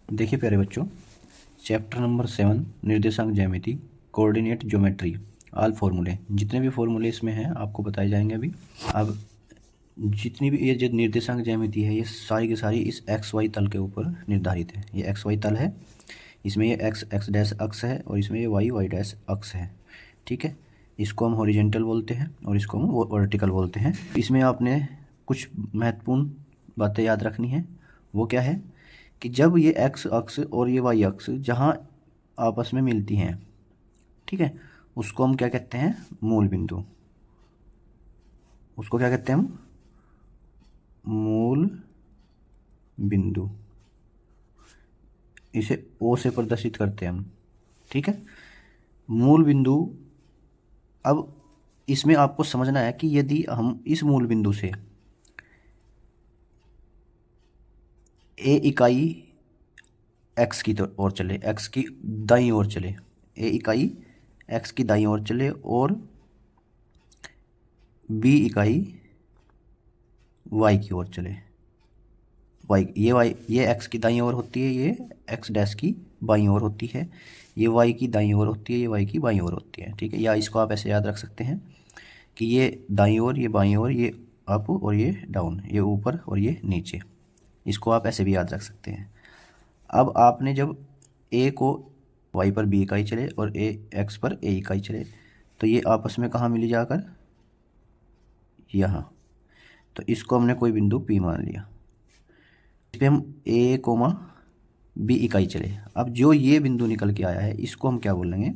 देखिए प्यारे बच्चों, चैप्टर नंबर 7 निर्देशांक ज्यामिति, कोऑर्डिनेट ज्योमेट्री, ऑल फॉर्मूले। जितने भी फॉर्मूले इसमें हैं आपको बताए जाएंगे अभी। अब जितनी भी ये जो निर्देशांक ज्यामिति है ये सारी की सारी इस एक्स वाई तल के ऊपर निर्धारित है। ये एक्स वाई तल है, इसमें ये एक्स एक्स डैश अक्ष है और इसमें ये वाई वाई डैश अक्ष है। ठीक है, इसको हम हॉरिजेंटल बोलते हैं और इसको हम वर्टिकल बोलते हैं। इसमें आपने कुछ महत्वपूर्ण बातें याद रखनी है। वो क्या है कि जब ये एक्स अक्ष और ये वाई अक्ष जहाँ आपस में मिलती हैं, ठीक है, उसको हम क्या कहते हैं? मूल बिंदु। उसको क्या कहते हैं हम? मूल बिंदु। इसे ओ से प्रदर्शित करते हैं हम। ठीक है, मूल बिंदु। अब इसमें आपको समझना है कि यदि हम इस मूल बिंदु से ए इकाई एक्स की ओर चले, एक्स की दाईं ओर चले, ए इकाई एक्स की दाईं ओर चले और बी इकाई वाई की ओर चले। वाई ये एक्स की दाईं ओर होती है, ये एक्स डैश की बाईं ओर होती है, ये वाई की दाईं ओर होती है, ये वाई की बाईं ओर होती है। ठीक है, या इसको आप ऐसे याद रख सकते हैं कि ये दाईं ओर, ये बाईं ओर, ये अप और ये डाउन, ये ऊपर और ये नीचे। इसको आप ऐसे भी याद रख सकते हैं। अब आपने जब ए को वाई पर बी इकाई चले और ए एक्स पर ए इकाई चले तो ये आपस में कहाँ मिली जाकर? यहाँ। तो इसको हमने कोई बिंदु पी मान लिया। इस पर हम ए कोमा बी इकाई चले। अब जो ये बिंदु निकल के आया है इसको हम क्या बोलेंगे?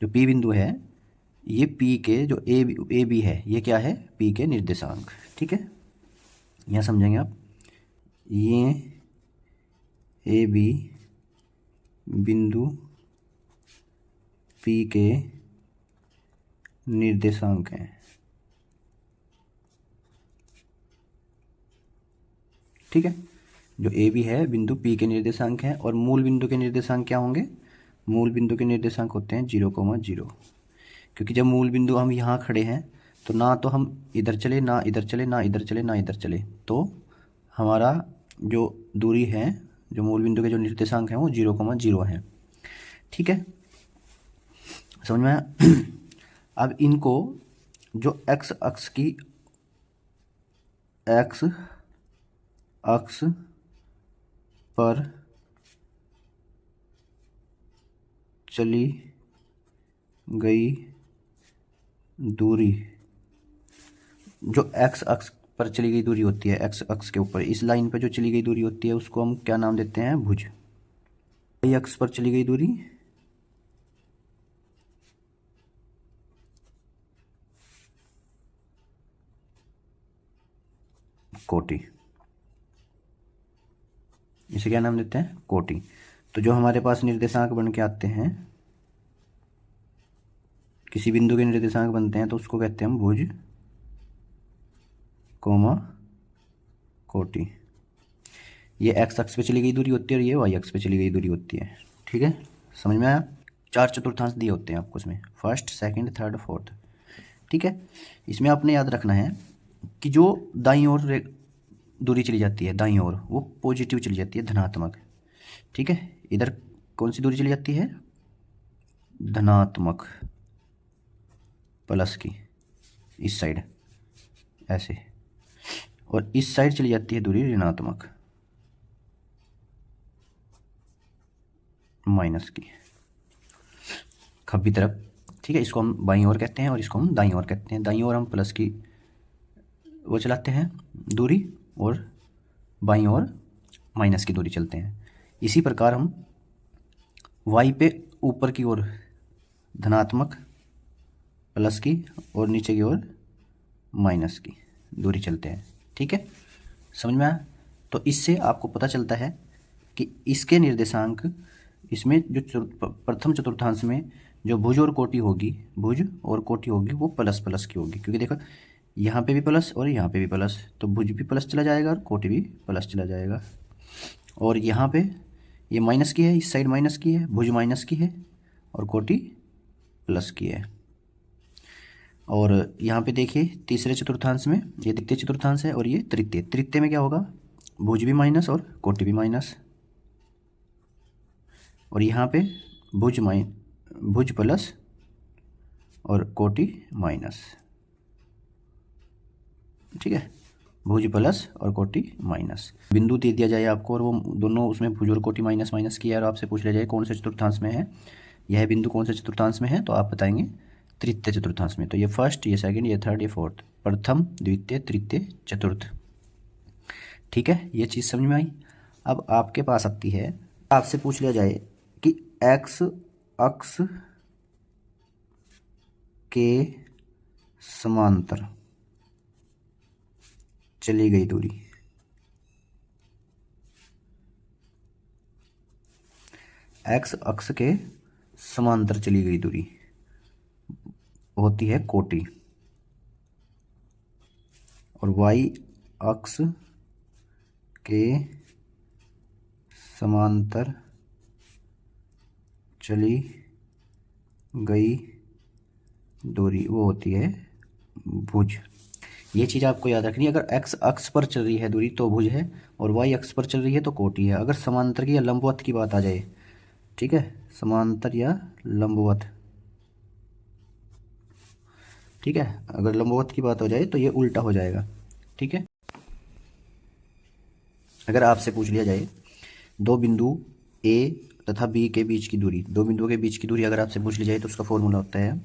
जो पी बिंदु है ये पी के जो ए बी है ये क्या है? पी के निर्देशांक। ठीक है, यहाँ समझेंगे आप। ये ए बी बिंदु पी के निर्देशांक हैं। ठीक है, जो ए बी है बिंदु पी के निर्देशांक हैं। और मूल बिंदु के निर्देशांक क्या होंगे? मूल बिंदु के निर्देशांक होते हैं 0,0, क्योंकि जब मूल बिंदु हम यहाँ खड़े हैं तो ना तो हम इधर चले, ना इधर चले, ना इधर चले, ना इधर चले, तो हमारा जो दूरी है, जो मूल बिंदु के जो निर्देशांक हैं वो 0,0 हैं। ठीक है, समझ में आया? अब इनको जो एक्स अक्ष पर चली गई दूरी, जो एक्स अक्ष पर चली गई दूरी होती है, एक्स अक्ष के ऊपर इस लाइन पर जो चली गई दूरी होती है उसको हम क्या नाम देते हैं? भुज। वाई अक्ष पर चली गई दूरी कोटि। इसे क्या नाम देते हैं? कोटि। तो जो हमारे पास निर्देशांक बन के आते हैं, किसी बिंदु के निर्देशांक बनते हैं तो उसको कहते हैं हम भुज कोमा कोटि। ये एक्स अक्ष पे चली गई दूरी होती है और ये वाई अक्ष पे चली गई दूरी होती है। ठीक है, समझ में आया? 4 चतुर्थांश दिए होते हैं आपको इसमें, फर्स्ट, सेकंड, थर्ड, फोर्थ। ठीक है, इसमें आपने याद रखना है कि जो दाईं ओर दूरी चली जाती है, दाईं ओर, वो पॉजिटिव चली जाती है, धनात्मक। ठीक है, इधर कौन सी दूरी चली जाती है? धनात्मक, प्लस की, इस साइड ऐसे, और इस साइड चली जाती है दूरी ऋणात्मक, माइनस की, खब्बी तरफ। ठीक है, इसको हम बाईं ओर कहते हैं और इसको हम दाईं ओर कहते हैं। दाईं ओर हम प्लस की वो चलाते हैं दूरी और बाईं ओर माइनस की दूरी चलते हैं। इसी प्रकार हम वाई पे ऊपर की ओर धनात्मक, प्लस की, और नीचे की ओर माइनस की दूरी चलते हैं। ठीक है, समझ में आया? तो इससे आपको पता चलता है कि इसके निर्देशांक, इसमें जो प्रथम चतुर्थांश में जो भुज और कोटि होगी, भुज और कोटि होगी वो प्लस प्लस की होगी, क्योंकि देखो यहाँ पे भी प्लस और यहाँ पे भी प्लस, तो भुज भी प्लस चला जाएगा और कोटि भी प्लस चला जाएगा। और यहाँ पे ये माइनस की है, इस साइड माइनस की है, भुज माइनस की है और कोटि प्लस की है। और यहाँ पे देखिए तीसरे चतुर्थांश में ये द्वितीय चतुर्थांश है और ये तृतीय। तृतीय में क्या होगा? भुज भी माइनस और कोटि भी माइनस। और यहाँ पे भुज प्लस और कोटि माइनस, ठीक है, भुज प्लस और कोटि माइनस। बिंदु दे दिया जाए आपको और वो दोनों उसमें भुज और कोटि माइनस माइनस किया और आपसे पूछ लिया जाए कौन से चतुर्थांश में है, यह बिंदु कौन से चतुर्थांश में है, तो आप बताएंगे तृतीय चतुर्थांश में। तो ये फर्स्ट, ये सेकंड, ये थर्ड, ये फोर्थ, प्रथम द्वितीय तृतीय चतुर्थ, ठीक है, ये चीज़ समझ में आई। अब आपके पास आती है, आपसे पूछ लिया जाए कि एक्स अक्ष के समांतर चली गई दूरी, एक्स अक्ष के समांतर चली गई दूरी होती है कोटि, और वाई अक्ष के समांतर चली गई दूरी वो होती है भुज। ये चीज़ आपको याद रखनी है, अगर एक्स अक्ष पर चल रही है दूरी तो भुज है, और वाई अक्ष पर चल रही है तो कोटि है। अगर समांतर की या लंबवत की बात आ जाए, ठीक है, समांतर या लंबवत, ठीक है, अगर लंबवत की बात हो जाए तो ये उल्टा हो जाएगा, ठीक है। अगर आपसे पूछ लिया जाए दो बिंदु ए तथा बी के बीच की दूरी, दो बिंदुओं के बीच की दूरी अगर आपसे पूछ ली जाए तो उसका फॉर्मूला होता है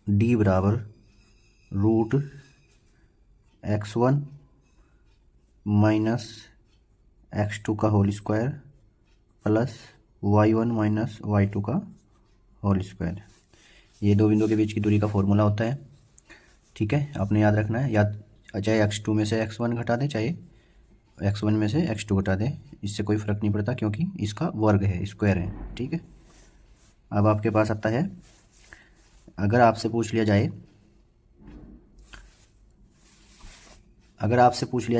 डी बराबर रूट x1 माइनस x2 का whole square plus y1 minus y2 का होल स्क्वायर। ये दो बिंदुओं के बीच की दूरी का फॉर्मूला होता है, ठीक है, आपने याद रखना है। या चाहे x2 में से x1 घटा दें, चाहे x1 में से x2 घटा दें, इससे कोई फ़र्क नहीं पड़ता क्योंकि इसका वर्ग है, स्क्वायर है, ठीक है। अब आपके पास आता है, अगर आपसे पूछ लिया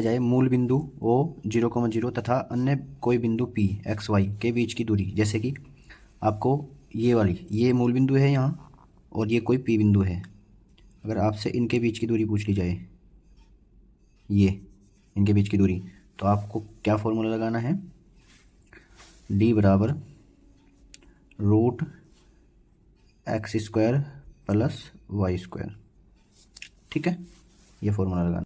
जाए मूल बिंदु O 0,0 तथा अन्य कोई बिंदु P x y के बीच की दूरी, जैसे कि आपको ये मूल बिंदु है यहाँ और ये कोई P बिंदु है, अगर आपसे इनके बीच की दूरी पूछ ली जाए, ये इनके बीच की दूरी, तो आपको क्या फॉर्मूला लगाना है, D बराबर root x square plus y square, ठीक है, ये फॉर्मूला लगाना।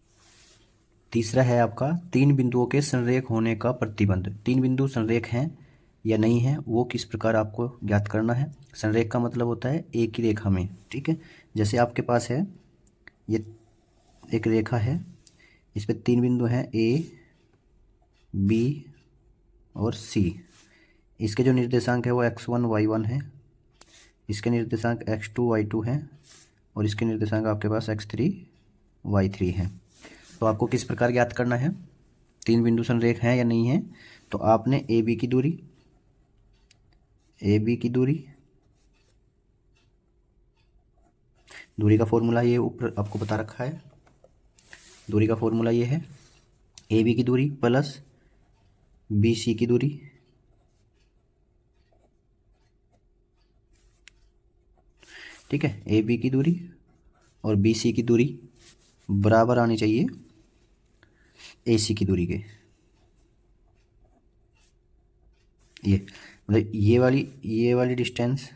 तीसरा है आपका तीन बिंदुओं के संरेख होने का प्रतिबंध। तीन बिंदु संरेख हैं या नहीं है वो किस प्रकार आपको ज्ञात करना है। संरेख का मतलब होता है एक ही रेखा में, ठीक है। जैसे आपके पास है ये एक रेखा है, इस पे तीन बिंदु हैं ए बी और सी, इसके जो निर्देशांक है वो x1 y1 है, इसके निर्देशांक x2 y2 हैं और इसके निर्देशांक आपके पास x3 y3 हैं। तो आपको किस प्रकार ज्ञात करना है, तीन बिंदु संरेख हैं या नहीं है, तो आपने ए बी की दूरी का फॉर्मूला ये ऊपर आपको बता रखा है। दूरी का फॉर्मूला ये है ए बी की दूरी प्लस बी सी की दूरी, ठीक है, ए बी की दूरी और बी सी की दूरी बराबर आनी चाहिए ए सी की दूरी के। ये मतलब ये वाली डिस्टेंस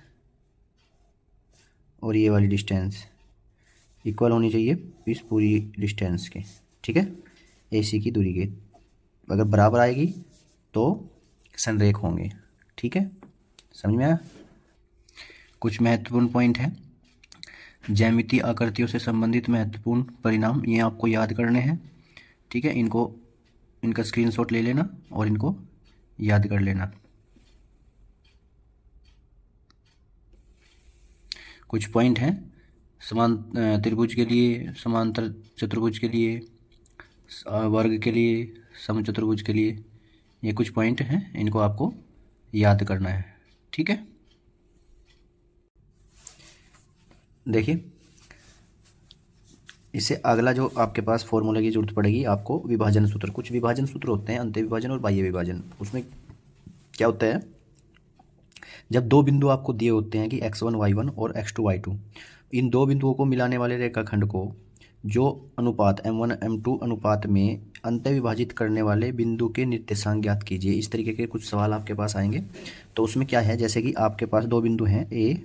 और ये वाली डिस्टेंस इक्वल होनी चाहिए इस पूरी डिस्टेंस के, ठीक है, ए सी की दूरी के। अगर बराबर आएगी तो संरेख होंगे, ठीक है, समझ में आया। कुछ महत्वपूर्ण पॉइंट है, ज्यामितीय आकृतियों से संबंधित महत्वपूर्ण परिणाम ये आपको याद करने हैं, ठीक है, इनका स्क्रीनशॉट ले लेना और इनको याद कर लेना। कुछ पॉइंट हैं समान त्रिभुज के लिए, समांतर चतुर्भुज के लिए, वर्ग के लिए, समचतुर्भुज के लिए, ये कुछ पॉइंट हैं, इनको आपको याद करना है, ठीक है। देखिए इससे अगला जो आपके पास फॉर्मूला की जरूरत पड़ेगी आपको, विभाजन सूत्र। कुछ विभाजन सूत्र होते हैं, अंत्य विभाजन और बाह्य विभाजन। उसमें क्या होता है, जब दो बिंदु आपको दिए होते हैं कि x1 y1 और x2 y2, इन दो बिंदुओं को मिलाने वाले रेखाखंड को जो अनुपात m1 m2 अनुपात में अंत विभाजित करने वाले बिंदु के निर्देशांक ज्ञात कीजिए। इस तरीके के कुछ सवाल आपके पास आएंगे। तो उसमें क्या है, जैसे कि आपके पास दो बिंदु हैं ए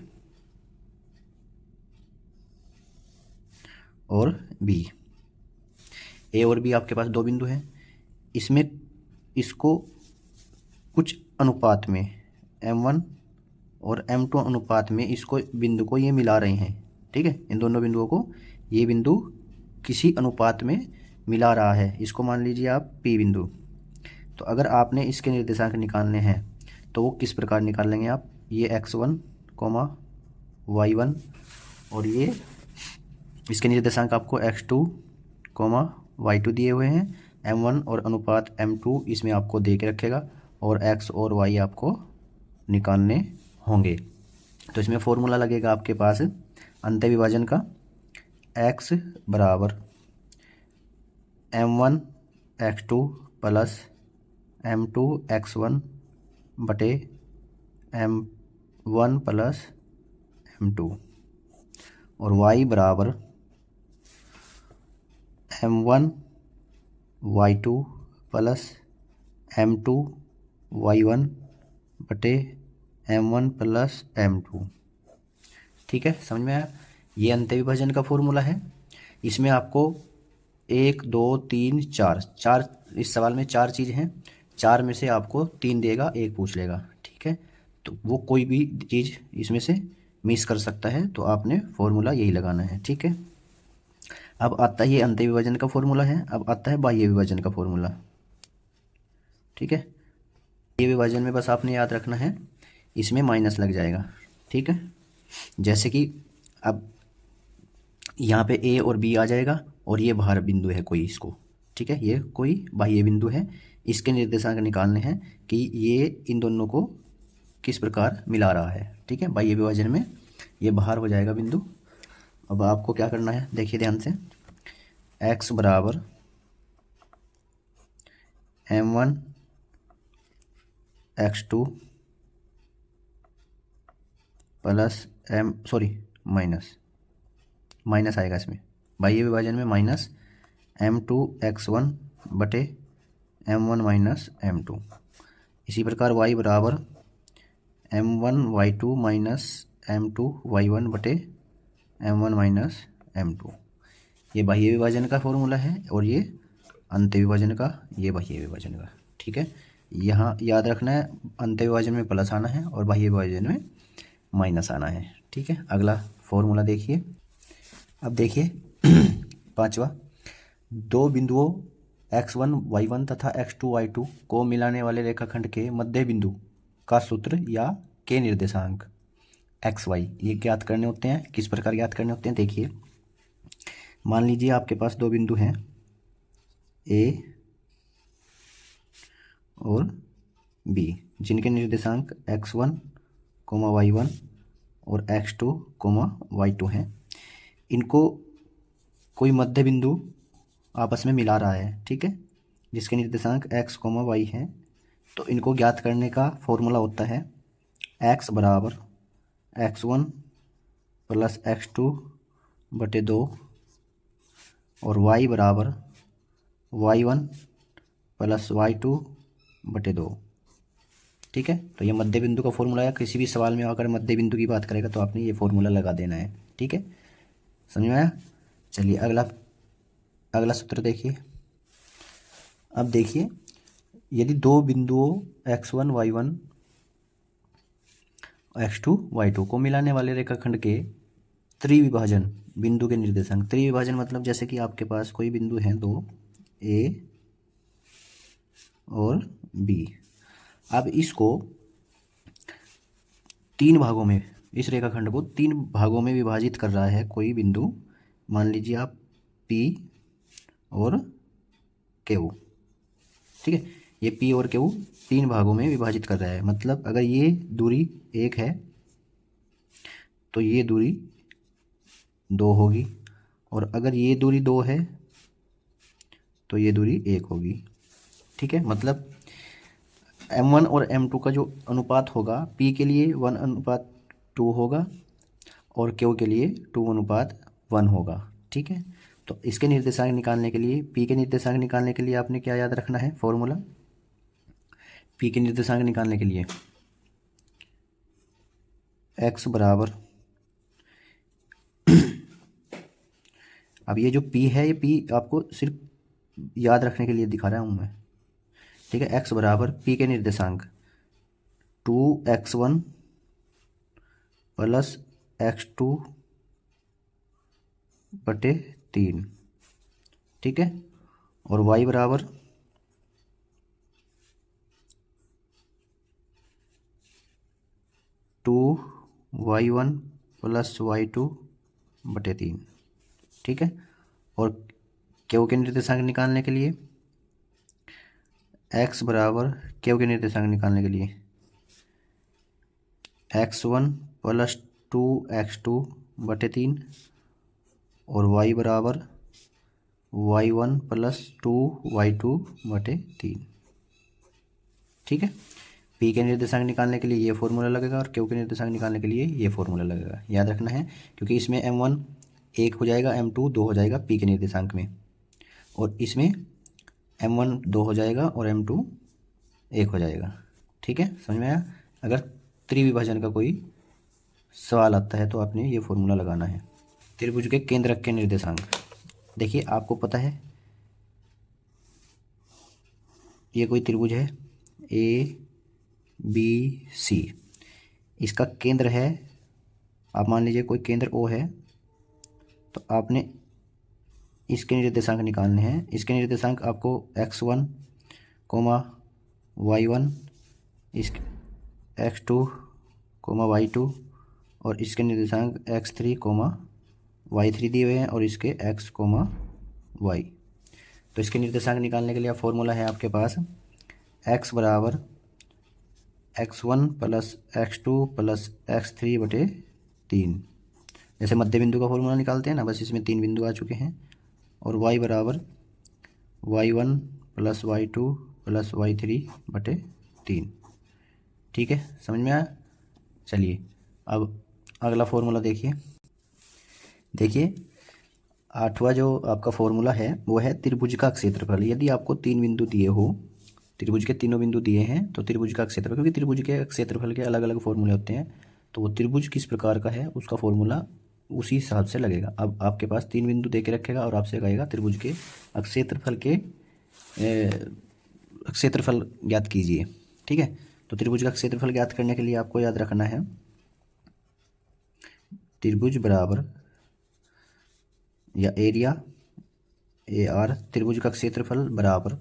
और बी। ए और बी आपके पास दो बिंदु हैं। इसमें इसको कुछ अनुपात में m1 और m2 अनुपात में इसको बिंदु को ये मिला रहे हैं। ठीक है, इन दोनों बिंदुओं को ये बिंदु किसी अनुपात में मिला रहा है। इसको मान लीजिए आप P बिंदु। तो अगर आपने इसके निर्देशांक निकालने हैं तो वो किस प्रकार निकाल लेंगे आप, ये x1, y1 और ये इसके निर्देशांक आपको x2, y2 दिए हुए हैं। m1 और अनुपात m2 इसमें आपको दे के रखेगा और x और y आपको निकालने होंगे। तो इसमें फॉर्मूला लगेगा आपके पास अंत विभाजन का, x बराबर m1 x2 plus m2 x1 बटे m1 प्लस m2 और y बराबर m1 y2 plus m2 y1 बटे m1 प्लस m2। ठीक है, समझ में आया। ये अंत विभाजन का फॉर्मूला है। इसमें आपको 1 2 3 4 इस सवाल में 4 चीज़ हैं। 4 में से आपको 3 देगा, 1 पूछ लेगा। ठीक है, तो वो कोई भी चीज़ इसमें से मिस कर सकता है, तो आपने फॉर्मूला यही लगाना है। ठीक है, अब आता है ये अंत विभाजन का फॉर्मूला है। अब आता है बाह्य विभाजन का फॉर्मूला। ठीक है, ये विभाजन में बस आपने याद रखना है, इसमें माइनस लग जाएगा। ठीक है, जैसे कि अब यहाँ पे ए और बी आ जाएगा और ये बाहर बिंदु है कोई इसको। ठीक है, ये कोई बाह्य बिंदु है। इसके निर्देशांक निकालने हैं कि ये इन दोनों को किस प्रकार मिला रहा है। ठीक है, बाह्य विभाजन में ये बाहर हो जाएगा बिंदु। अब आपको क्या करना है, देखिए ध्यान से, x बराबर m1 x2 प्लस माइनस आएगा इसमें, बाह्य विभाजन में माइनस m2 x1 बटे m1 माइनस m2। इसी प्रकार y बराबर m1 y2 minus m2 y1 बटे m1 माइनस m2। ये बाह्य विभाजन का फॉर्मूला है और ये अंत विभाजन का, ये बाह्य विभाजन का। ठीक है, यहाँ याद रखना है, अंत विभाजन में प्लस आना है और बाह्य विभाजन में माइनस आना है। ठीक है, अगला फॉर्मूला देखिए। अब देखिए पांचवा, दो बिंदुओं x1 y1 तथा x2 y2 को मिलाने वाले रेखाखंड के मध्य बिंदु का सूत्र या के निर्देशांक x y ये ज्ञात करने होते हैं। किस प्रकार ज्ञात करने होते हैं, देखिए। मान लीजिए आपके पास दो बिंदु हैं a और b, जिनके निर्देशांक x1, y1 और x2, y2 हैं। इनको कोई मध्य बिंदु आपस में मिला रहा है। ठीक है, जिसके निर्देशांक x, y हैं। तो इनको ज्ञात करने का फॉर्मूला होता है x बराबर x1 प्लस x2 बटे 2 और y बराबर y1 प्लस y2 बटे 2। ठीक है, तो ये मध्य बिंदु का फॉर्मूला है। किसी भी सवाल में अगर मध्य बिंदु की बात करेगा तो आपने ये फॉर्मूला लगा देना है। ठीक है, समझ में आया। चलिए अगला सूत्र देखिए। अब देखिए, यदि दो बिंदुओं x1 y1 x2 y2 को मिलाने वाले रेखाखंड के त्रिविभाजन बिंदु के निर्देशांक, त्रिविभाजन मतलब जैसे कि आपके पास कोई बिंदु हैं दो, a और b। अब इसको तीन भागों में, इस रेखाखंड को तीन भागों में विभाजित कर रहा है कोई बिंदु। मान लीजिए आप P और Q। ठीक है, ये P और Q तीन भागों में विभाजित कर रहा है। मतलब अगर ये दूरी 1 है तो ये दूरी 2 होगी, और अगर ये दूरी 2 है तो ये दूरी 1 होगी। ठीक है, मतलब m1 और m2 का जो अनुपात होगा, P के लिए 1:2 होगा और Q के लिए 2:1 होगा। ठीक है, तो इसके निर्देशांक निकालने के लिए, पी के निर्देशांक निकालने के लिए आपने क्या याद रखना है फॉर्मूला? पी के निर्देशांक निकालने के लिए x बराबर, अब ये जो p है, ये p आपको सिर्फ याद रखने के लिए दिखा रहा हूँ मैं, ठीक है। x बराबर p के निर्देशांक 2x1 प्लस x2 बटे 3, ठीक है। और y बराबर 2y1 प्लस y2 बटे 3, ठीक है। और क्यू के निर्देशांक निकालने के लिए x बराबर, क्यू के निर्देशांक निकालने के लिए x1 प्लस 2x2 बटे 3 और y बराबर y1 प्लस 2y2 बटे 3, ठीक है। p के निर्देशांक निकालने के लिए ये फॉर्मूला लगेगा और q के निर्देशांक निकालने के लिए ये फॉर्मूला लगेगा, याद रखना है, क्योंकि इसमें m1 1 हो जाएगा, m2 2 हो जाएगा p के निर्देशांक में, और इसमें m1 2 हो जाएगा और m2 1 हो जाएगा, ठीक है। समझ में आया? अगर त्रिविभाजन का कोई सवाल आता है तो आपने ये फॉर्मूला लगाना है। त्रिभुज के केंद्रक के निर्देशांक, देखिए आपको पता है ये कोई त्रिभुज है ए बी सी, इसका केंद्र है, आप मान लीजिए कोई केंद्र ओ है, तो आपने इसके निर्देशांक निकालने हैं। इसके निर्देशांक आपको x1 y1, इस x2 y2 और इसके निर्देशांक x3 y3 दिए हुए हैं और इसके x y। तो इसके निर्देशांक निकालने के लिए फॉर्मूला है आपके पास x बराबर x1 plus x2 plus x3 बटे 3, जैसे मध्य बिंदु का फॉर्मूला निकालते हैं ना, बस इसमें 3 बिंदु आ चुके हैं। और y बराबर y1 plus y2 plus y3 बटे 3, ठीक है। समझ में आया? चलिए अब अगला फॉर्मूला देखिए। देखिए 8वां जो आपका फॉर्मूला है वो है त्रिभुज का क्षेत्रफल। यदि आपको 3 बिंदु दिए हो, त्रिभुज के तीनों बिंदु दिए हैं, तो त्रिभुज का क्षेत्रफल, क्योंकि त्रिभुज के क्षेत्रफल के अलग अलग फॉर्मूले होते हैं, तो वो त्रिभुज किस प्रकार का है उसका फॉर्मूला उसी हिसाब से लगेगा। अब आपके पास 3 बिंदु दे के रखेगा और आपसे कहेगा त्रिभुज के क्षेत्रफल के क्षेत्रफल ज्ञात कीजिए, ठीक है। तो त्रिभुज का क्षेत्रफल ज्ञात करने के लिए आपको याद रखना है त्रिभुज बराबर, या एरिया AR, त्रिभुज का क्षेत्रफल बराबर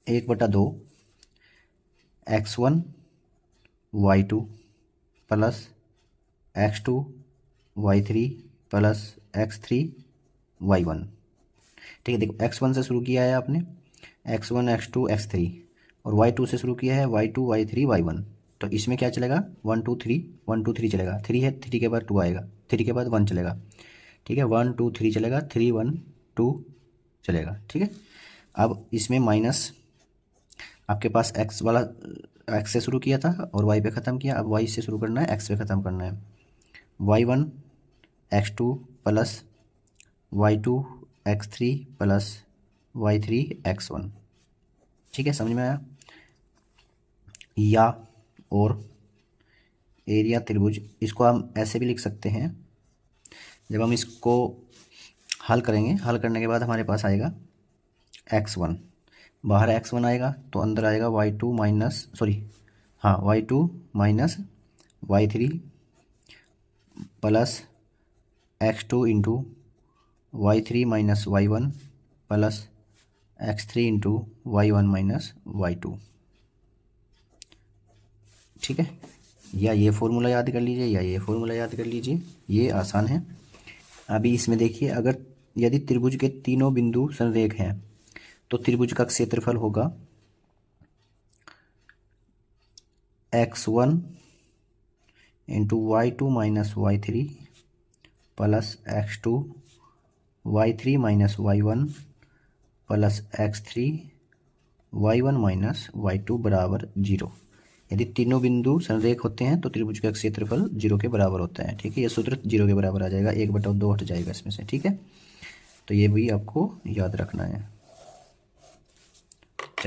1/2 x1 y2 plus x2 y3 plus x3 y1, ठीक है। देखो x1 से शुरू किया है आपने, x1 x2 x3, और y2 से शुरू किया है y2 y3 y1, तो इसमें क्या चलेगा 1 2 3 1 2 3 चलेगा, 3 है, 3 के बाद 2 आएगा, 3 के बाद 1 चलेगा, ठीक है। 1 2 3 चलेगा, 3 1 2 चलेगा, ठीक है। अब इसमें माइनस, आपके पास x वाला x से शुरू किया था और y पे ख़त्म किया, अब y से शुरू करना है, x पे ख़त्म करना है। y1 x2 plus y2 x3 plus y3 x1, ठीक है। समझ में आया? या और एरिया त्रिभुज, इसको हम ऐसे भी लिख सकते हैं, जब हम इसको हल करेंगे, हल करने के बाद हमारे पास आएगा x1, बाहर x1 आएगा तो अंदर आएगा y2 माइनस, सॉरी हाँ y2 minus y3 plus x2 into y3 minus y1 plus x3 into y1 minus y2, ठीक है। या ये फॉर्मूला याद कर लीजिए या ये फॉर्मूला याद कर लीजिए, ये आसान है। अभी इसमें देखिए, अगर यदि त्रिभुज के तीनों बिंदु संरेख हैं तो त्रिभुज का क्षेत्रफल होगा x1 into y2 minus y3 plus x2 y3 minus y1 plus x3 y1 minus y2 बराबर 0। यदि तीनों बिंदु संरेख होते हैं तो त्रिभुज का क्षेत्रफल 0 के बराबर होता है। ठीक है, यह सूत्र 0 के बराबर आ जाएगा, 1/2 हट जाएगा इसमें से। ठीक है, तो ये भी आपको याद रखना है।